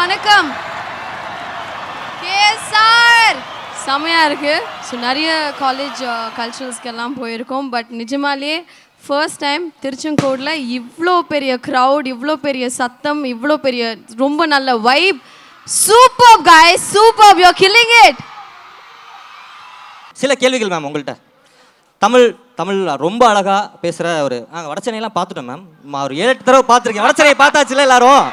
வணக்கம். கேஎஸ்ஆர் செமையாக இருக்குது. ஸோ நிறைய காலேஜ் கல்ச்சுரல்ஸ்க்கெல்லாம் போயிருக்கோம். பட் நிஜமாலே ஃபர்ஸ்ட் டைம் திருச்செங்கோடில் இவ்வளோ பெரிய க்ரௌட், இவ்வளோ பெரிய சத்தம், இவ்வளோ பெரிய ரொம்ப நல்ல vibe. Super guys, super, you are killing it. சில கேள்விகள் மேம் உங்கள்கிட்ட. தமிழ் ரொம்ப அழகா பேசுகிற ஒரு நாங்கள் வடச்சென்னையெல்லாம் பார்த்துட்டோம் மேம். ஒரு 7-8 தடவை பார்த்துருக்கேன். வடச்சென்னை பார்த்தாச்சுல எல்லாரும்.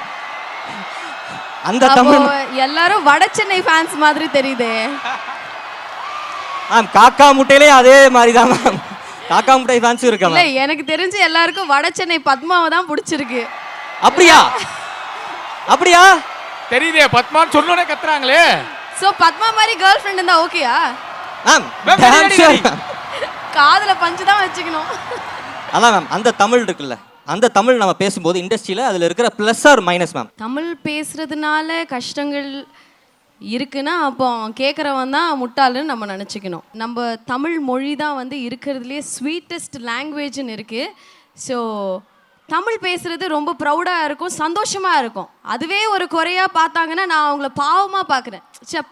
அந்த தமிழ் எல்லாரும் வடச்சென்னை ஃபேன்ஸ் மாதிரி தெரியுதே மேம். காக்கா முட்டையிலே அதே மாதிரி தான் மேம். காக்கா முட்டை ஃபேன்ஸும் இருக்கா இல்லை, எனக்கு தெரிஞ்சு எல்லாருக்கும் வடச்சென்னை பத்மாவை தான் பிடிச்சிருக்கு. அப்படியா? அப்படியா தெரியுதே, பத்மான்னு சொன்னோனே கத்துறாங்களே. ஸோ பத்மா மாதிரி கேர்ள் ஃப்ரெண்ட் இருந்தா ஓகேயா மேம்? காதுல பஞ்சு தான் வச்சுக்கணும். அதான் மேம், அந்த தமிழ் இருக்குல்ல, அந்த தமிழ் நம்ம பேசும்போது இண்டஸ்ட்ரியில் அதில் இருக்கிற plus or minus ma'am. Tamil பேசுறதுனால கஷ்டங்கள் இருக்குன்னா அப்போ கேட்குறவன் தான் முட்டாளுன்னு நம்ம நினச்சிக்கணும். நம்ம தமிழ் மொழி தான் வந்து இருக்கிறதுலே ஸ்வீட்டஸ்ட் லாங்குவேஜ்னு இருக்குது. ஸோ தமிழ் பேசுகிறது ரொம்ப ப்ரௌடாக இருக்கும், சந்தோஷமாக இருக்கும். அதுவே ஒரு குறையாக பார்த்தாங்கன்னா நான் அவங்கள பாவமாக பார்க்குறேன்.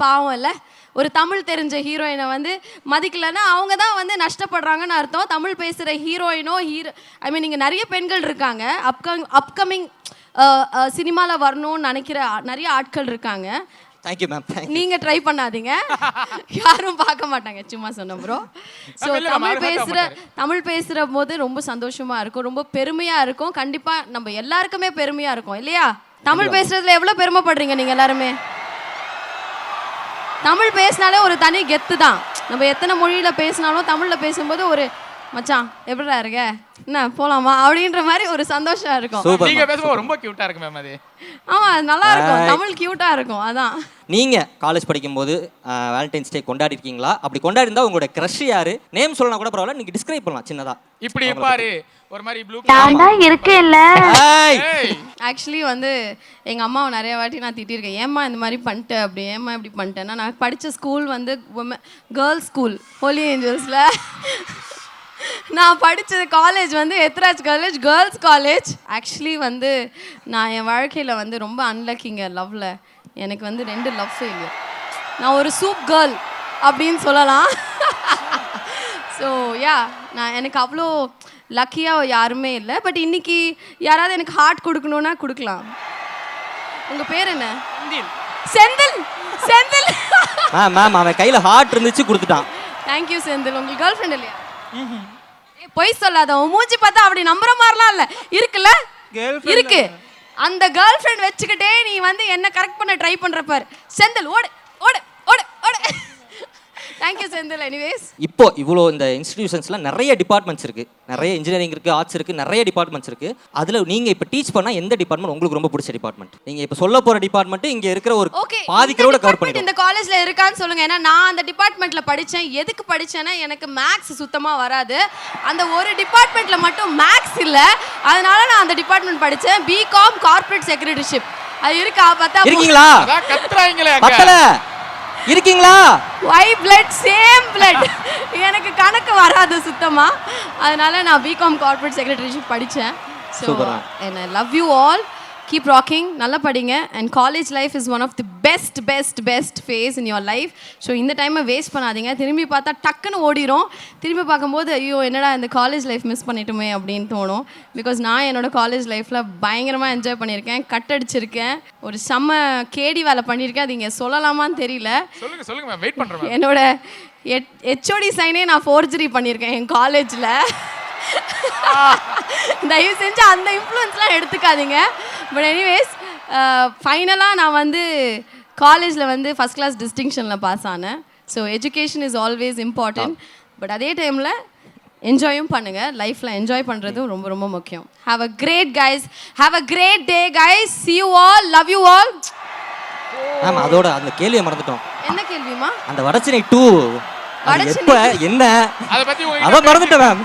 பாவம் இல்லை, ஒரு தமிழ் தெரிஞ்ச ஹீரோயினை வந்து மதிக்கலைன்னா அவங்க தான் வந்து நஷ்டப்படுறாங்கன்னு அர்த்தம். தமிழ் பேசுகிற ஹீரோயினோ ஐ மீன் இங்கே நிறைய பெண்கள் இருக்காங்க, அப்கமிங் சினிமாவில் வரணும்னு நினைக்கிற நிறைய ஆட்கள் இருக்காங்க. Thank you ma'am. நீங்கள் ட்ரை பண்ணாதீங்க, யாரும் பார்க்க மாட்டாங்க, சும்மா சொன்ன ப்ரோ. ஸோ தமிழ் பேசுகிற போது ரொம்ப சந்தோஷமாக இருக்கும், ரொம்ப பெருமையாக இருக்கும். கண்டிப்பாக நம்ம எல்லாருக்குமே பெருமையாக இருக்கும் இல்லையா? தமிழ் பேசுகிறதுல எவ்வளோ பெருமைப்படுறீங்க நீங்கள் எல்லாருமே? தமிழ் பேசினாலே ஒரு தனி கெத்து தான். நம்ம எத்தனை மொழியில் பேசினாலும் தமிழில் பேசும்போது ஒரு மச்சான் எப்படிடா இருக்க, என்ன போலாமா அப்படின்ற மாதிரி ஒரு சந்தோஷம் இருக்கும். நீங்க பேசும்போது ரொம்ப கியூட்டா இருக்கு மேம். அது ஆமா, நல்லா இருக்கும், தமிழ் கியூட்டா இருக்கும். அதான். நீங்க காலேஜ் படிக்கும்போது வேலண்டைன்ஸ் டே கொண்டாடி இருக்கீங்களா? அப்படி கொண்டாடி இருந்தா உங்களோட கிரஷ் யாரு? நேம் சொல்லனா கூட பரவாயில்ல, நீங்க டிஸ்கிரைப் பண்ணலாம் சின்னதா. இப்படி இருப்பாரு, ஒரு மாதிரி ப்ளூ நான் தான் இருக்கேன்ல. ஆக்சுவலி வந்து எங்க அம்மாவை நிறைய வாட்டி நான் திட்டிருக்கேன். ஏம்மா இந்த மாதிரி பண்ணிட்டு, அப்படி ஏம்மா இப்படி பண்ணிட்டேன்னா, நான் படித்த ஸ்கூல் வந்து கேர்ள்ஸ் ஸ்கூல், ஹோலி ஏஞ்சல்ஸில். நான் படித்தது காலேஜ் வந்து Ethiraj college, girls college. Actually வந்து நான் என் வாழ்க்கையில் வந்து ரொம்ப அன்லக்கிங்க லவ்வில். எனக்கு வந்து 2 லவ் ஃபெயிலியர். நான் ஒரு சூப் கேர்ள் அப்படின்னு சொல்லலாம். ஸோ எனக்கு அவ்வளோ லக்கியாக யாருமே இல்லை. பட் இன்னைக்கு யாராவது எனக்கு ஹார்ட் கொடுக்கணுன்னா கொடுக்கலாம். உங்கள் பேர் என்ன? செந்தில். செந்தில் மேம், அவன் கையில் ஹார்ட் இருந்துச்சு, கொடுத்துட்டான். தேங்க்யூ செந்தில். உங்களுக்கு கேர்ள் ஃப்ரெண்ட் இல்லையா? பொய் சொல்லாத, உன் மூஞ்சி பார்த்தா அப்படி நம்புற மாதிரிலாம் இல்லை. இருக்குல்ல? இருக்கு. அந்த கேர்ள் ஃப்ரெண்ட் வச்சுக்கிட்டே நீ வந்து என்ன கரெக்ட் பண்ண ட்ரை பண்ற பாரு. செந்தில் ஓடு ஓடு ஓடு ஓடு. தேங்க்யூ செந்தில். எனிவேஸ், இப்போ இவ்வளோ இந்த இன்ஸ்டிடியூஷன்ஸ்ல நிறைய டிபார்ட்மெண்ட்ஸ் இருக்கு, நிறைய இன்ஜினியரிங் இருக்கு, ஆர்ட்ஸ் இருக்கு, நிறைய டிபார்ட்மெண்ட்ஸ் இருக்கு. அதுல நீங்க இப்போ டீச் பண்ணா எந்த டிபார்ட்மெண்ட் உங்களுக்கு ரொம்ப பிடிச்ச டிபார்ட்மெண்ட்? நீங்க இப்போ சொல்ல போற டிபார்ட்மெண்ட் இங்க இருக்கிற ஒரு பாதி கிரௌட கவர் பண்ணிடுங்க. இந்த காலேஜ்ல இருக்கான்னு சொல்லுங்க. ஏன்னா நான் அந்த டிபார்ட்மெண்ட்ல படிச்சேன். எதுக்கு படிச்சேன்னா எனக்கு மேக்ஸ் சுத்தமா வராது. அந்த ஒரு டிபார்ட்மெண்ட்ல மட்டும் மேக்ஸ் இல்ல, அதனால நான் அந்த டிபார்ட்மெண்ட் படிச்சேன். BCom corporate secretaryship. அது இருக்கா? பார்த்தா இருக்கீங்களா? கத்துறாங்களே பத்தல இருக்கீங்களா? Why blood same blood. எனக்கு கணக்கு வராது சுத்தமா, அதனால நான் பிகாம் கார்ப்பரேட் செக்ரட்டரிஷிப் படித்தேன். So and I love you all. Keep rocking, நல்லா படிங்க. And college life is one of the best phase in your life. So இந்த டைமை வேஸ்ட் பண்ணாதீங்க. திரும்பி பார்த்தா டக்குன்னு ஓடிடும். திரும்பி பார்க்கும்போது ஐயோ என்னடா இந்த காலேஜ் லைஃப் மிஸ் பண்ணிட்டோமே அப்படின்னு தோணும். பிகாஸ் நான் என்னோட காலேஜ் லைஃப்பில் பயங்கரமாக என்ஜாய் பண்ணியிருக்கேன், கட் அடிச்சிருக்கேன், ஒரு செம்ம கேடி வேலை பண்ணியிருக்கேன். அது இங்கே சொல்லலாமான்னு தெரியல. சொல்லுங்க மேம், வெயிட் பண்ணுறேன். என்னோட ஹெச்ஓடி சைனே நான் ஃபோர்ஜரி பண்ணியிருக்கேன் என் காலேஜில். தயவு செஞ்சு அந்த இன்ஃப்ளூயன்ஸ்லாம் எடுத்துக்காதீங்க. பட் எனிவேஸ், ஃபைனலாக நான் வந்து காலேஜில் வந்து ஃபஸ்ட் கிளாஸ் டிஸ்டிங்ஷனில் பாஸ் ஆனேன். So education is always important. But அதே டைமில் என்ஜாயும் பண்ணுங்கள். லைஃப்பில் என்ஜாய் பண்ணுறதும் ரொம்ப ரொம்ப முக்கியம். Have a great guys, have a great day guys. see you all, love you all. Ma'am, அதோட அந்த கேள்வியை மறந்துட்டோம். என்ன கேள்விமா? அந்த வடச்சென்னை 2 எப்ப என்ன அத பத்தி அத மறந்துட்டேன் மேம்.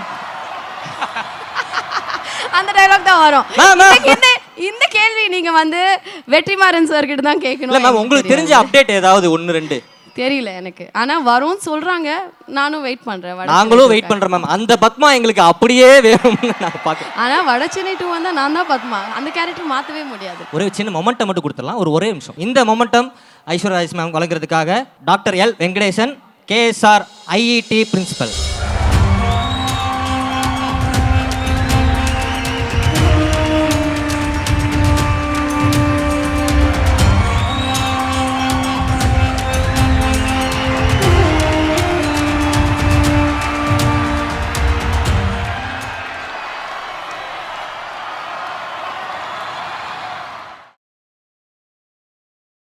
அந்த டயலாக் தான் வரும். இந்த கேள்வி நீங்க வந்து வெற்றிமாறன் சார் கிட்ட தான் கேட்கணும். இல்ல மேம், உங்களுக்கு தெரிஞ்ச அப்டேட் ஏதாவது 1-2 தெரியல எனக்கு ஆனா வரும்னு சொல்றாங்க நானும் வெயிட் பண்றேன் நாங்களும் வெயிட் பண்றோம் மேம் அந்த பத்மா எங்களுக்கு அப்படியே வேணும்னு நான் பார்க்குறேன் ஆனா வடச்சென்னை 2 வந்தா நான் தான் பத்மா அந்த கேரக்டர் மாத்தவே முடியாது ஒரு சின்ன மொமெண்டம் மட்டும் கொடுத்துடலாம் ஒரே நிமிஷம் இந்த மொமெண்டம் ஐஸ்வர்யா ராஜேஷ் மேம் வழங்குறதுக்காக doctor L Venkatesan KSR IET principal